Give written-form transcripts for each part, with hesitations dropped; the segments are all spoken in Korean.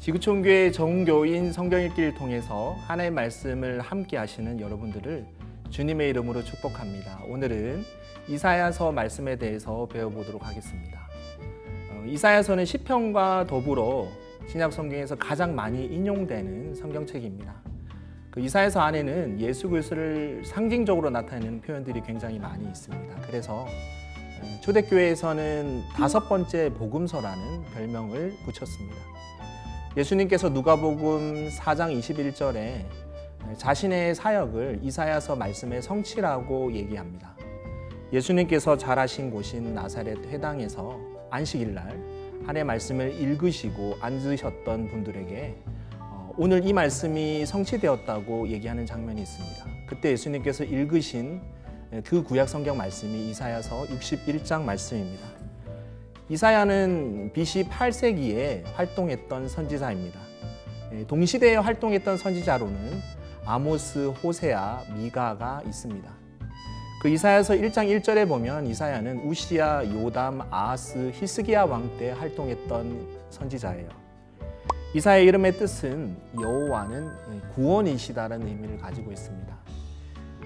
지구촌교회 정교인 성경 읽기를 통해서 하나님의 말씀을 함께 하시는 여러분들을 주님의 이름으로 축복합니다. 오늘은 이사야서 말씀에 대해서 배워보도록 하겠습니다. 이사야서는 시편과 더불어 신약 성경에서 가장 많이 인용되는 성경책입니다. 그 이사야서 안에는 예수 그리스도를 상징적으로 나타내는 표현들이 굉장히 많이 있습니다. 그래서 초대교회에서는 5번째 복음서라는 별명을 붙였습니다. 예수님께서 누가복음 4장 21절에 자신의 사역을 이사야서 말씀의 성취라고 얘기합니다. 예수님께서 자라신 곳인 나사렛 회당에서 안식일날 하나님의 말씀을 읽으시고 앉으셨던 분들에게 오늘 이 말씀이 성취되었다고 얘기하는 장면이 있습니다. 그때 예수님께서 읽으신 그 구약 성경 말씀이 이사야서 61장 말씀입니다. 이사야는 BC 8세기에 활동했던 선지자입니다. 동시대에 활동했던 선지자로는 아모스, 호세아, 미가가 있습니다. 그 이사야서 1장 1절에 보면 이사야는 우시야, 요담, 아하스, 히스기야 왕 때 활동했던 선지자예요. 이사야의 이름의 뜻은 여호와는 구원이시다라는 의미를 가지고 있습니다.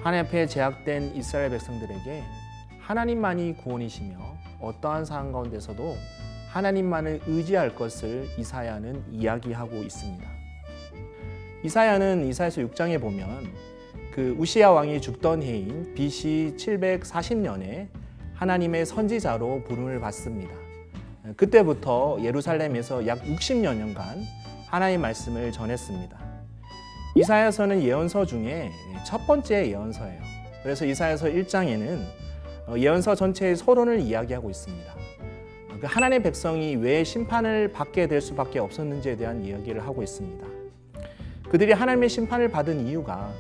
하나님 앞에 제약된 이스라엘 백성들에게 하나님만이 구원이시며 어떠한 상황 가운데서도 하나님만을 의지할 것을 이사야는 이야기하고 있습니다. 이사야는 이사야서 6장에 보면 그 우시야 왕이 죽던 해인 BC 740년에 하나님의 선지자로 부름을 받습니다. 그때부터 예루살렘에서 약 60여 년간 하나님의 말씀을 전했습니다. 이사야서는 예언서 중에 첫 번째 예언서예요. 그래서 이사야서 1장에는 예언서 전체의 서론을 이야기하고 있습니다. 하나님의 백성이 왜 심판을 받게 될 수밖에 없었는지에 대한 이야기를 하고 있습니다. 그들이 하나님의 심판을 받은 이유가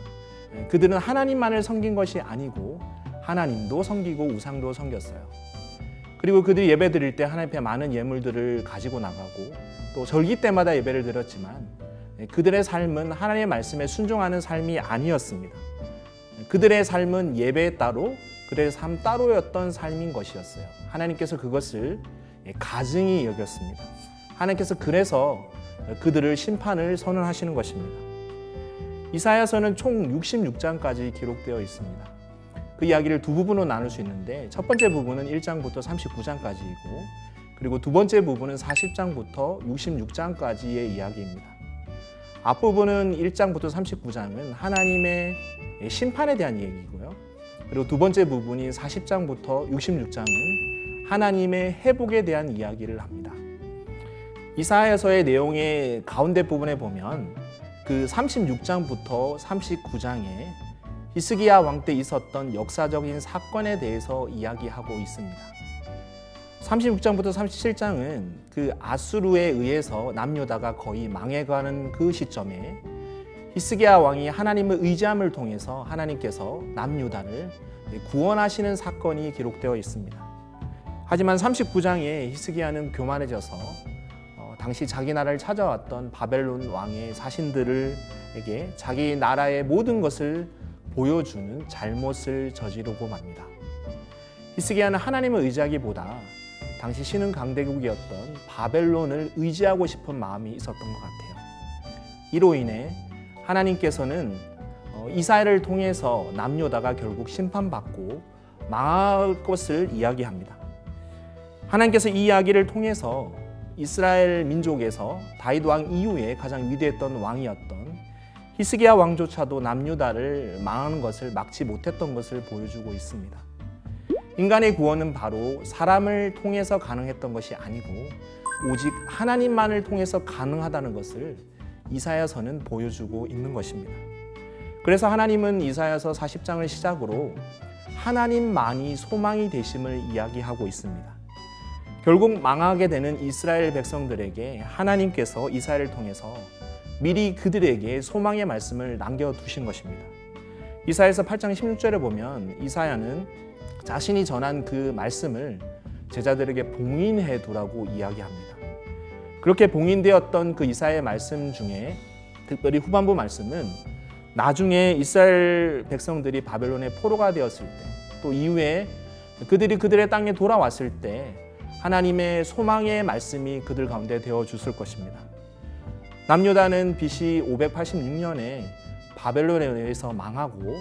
그들은 하나님만을 섬긴 것이 아니고 하나님도 섬기고 우상도 섬겼어요. 그리고 그들이 예배 드릴 때 하나님 앞에 많은 예물들을 가지고 나가고 또 절기 때마다 예배를 드렸지만 그들의 삶은 하나님의 말씀에 순종하는 삶이 아니었습니다. 그들의 삶은 예배 따로 그들의 삶 따로였던 삶인 것이었어요. 하나님께서 그것을 가증히 여겼습니다. 하나님께서 그래서 그들을 심판을 선언하시는 것입니다. 이사야서는 총 66장까지 기록되어 있습니다. 그 이야기를 두 부분으로 나눌 수 있는데 첫 번째 부분은 1장부터 39장까지이고 그리고 두 번째 부분은 40장부터 66장까지의 이야기입니다. 앞부분은 1장부터 39장은 하나님의 심판에 대한 얘기이고요. 그리고 두 번째 부분인 40장부터 66장은 하나님의 회복에 대한 이야기를 합니다. 이사야서의 내용의 가운데 부분에 보면 그 36장부터 39장에 히스기야 왕 때 있었던 역사적인 사건에 대해서 이야기하고 있습니다. 36장부터 37장은 그 아수르에 의해서 남유다가 거의 망해가는 그 시점에 히스기야 왕이 하나님을 의지함을 통해서 하나님께서 남유다를 구원하시는 사건이 기록되어 있습니다. 하지만 39장에 히스기야는 교만해져서 당시 자기 나라를 찾아왔던 바벨론 왕의 사신들에게 자기 나라의 모든 것을 보여주는 잘못을 저지르고 맙니다. 히스기야는 하나님을 의지하기보다 당시 신흥 강대국이었던 바벨론을 의지하고 싶은 마음이 있었던 것 같아요. 이로 인해 하나님께서는 이사야를 통해서 남유다가 결국 심판받고 망할 것을 이야기합니다. 하나님께서 이 이야기를 통해서 이스라엘 민족에서 다윗 왕 이후에 가장 위대했던 왕이었던 히스기야 왕조차도 남유다를 망하는 것을 막지 못했던 것을 보여주고 있습니다. 인간의 구원은 바로 사람을 통해서 가능했던 것이 아니고 오직 하나님만을 통해서 가능하다는 것을 이사야서는 보여주고 있는 것입니다. 그래서 하나님은 이사야서 40장을 시작으로 하나님만이 소망이 되심을 이야기하고 있습니다. 결국 망하게 되는 이스라엘 백성들에게 하나님께서 이사야를 통해서 미리 그들에게 소망의 말씀을 남겨두신 것입니다. 이사야서 8장 16절에 보면 이사야는 자신이 전한 그 말씀을 제자들에게 봉인해 두라고 이야기합니다. 그렇게 봉인되었던 그 이사야의 말씀 중에 특별히 후반부 말씀은 나중에 이스라엘 백성들이 바벨론의 포로가 되었을 때 또 이후에 그들이 그들의 땅에 돌아왔을 때 하나님의 소망의 말씀이 그들 가운데 되어 주실 것입니다. 남유다는 BC 586년에 바벨론에 의해서 망하고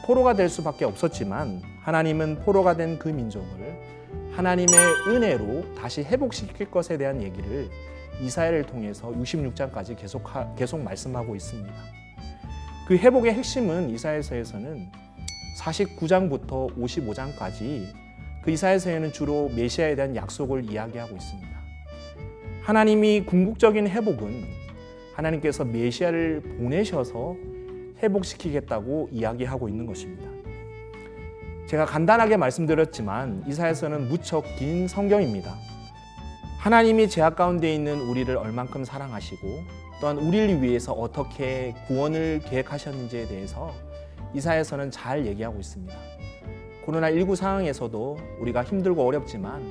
포로가 될 수밖에 없었지만 하나님은 포로가 된 그 민족을 하나님의 은혜로 다시 회복시킬 것에 대한 얘기를 이사야를 통해서 66장까지 계속 말씀하고 있습니다. 그 회복의 핵심은 이사야서에서는 49장부터 55장까지 그 이사야서에는 주로 메시아에 대한 약속을 이야기하고 있습니다. 하나님이 궁극적인 회복은 하나님께서 메시아를 보내셔서 회복시키겠다고 이야기하고 있는 것입니다. 제가 간단하게 말씀드렸지만 이사야서는 무척 긴 성경입니다. 하나님이 죄악 가운데 있는 우리를 얼만큼 사랑하시고 또한 우리를 위해서 어떻게 구원을 계획하셨는지에 대해서 이사야서는 잘 얘기하고 있습니다. 코로나19 상황에서도 우리가 힘들고 어렵지만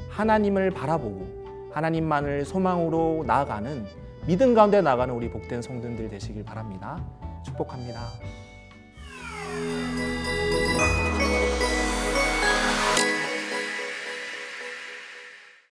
하나님을 바라보고 하나님만을 소망으로 나아가는 믿음 가운데 나아가는 우리 복된 성도들 되시길 바랍니다. 축복합니다.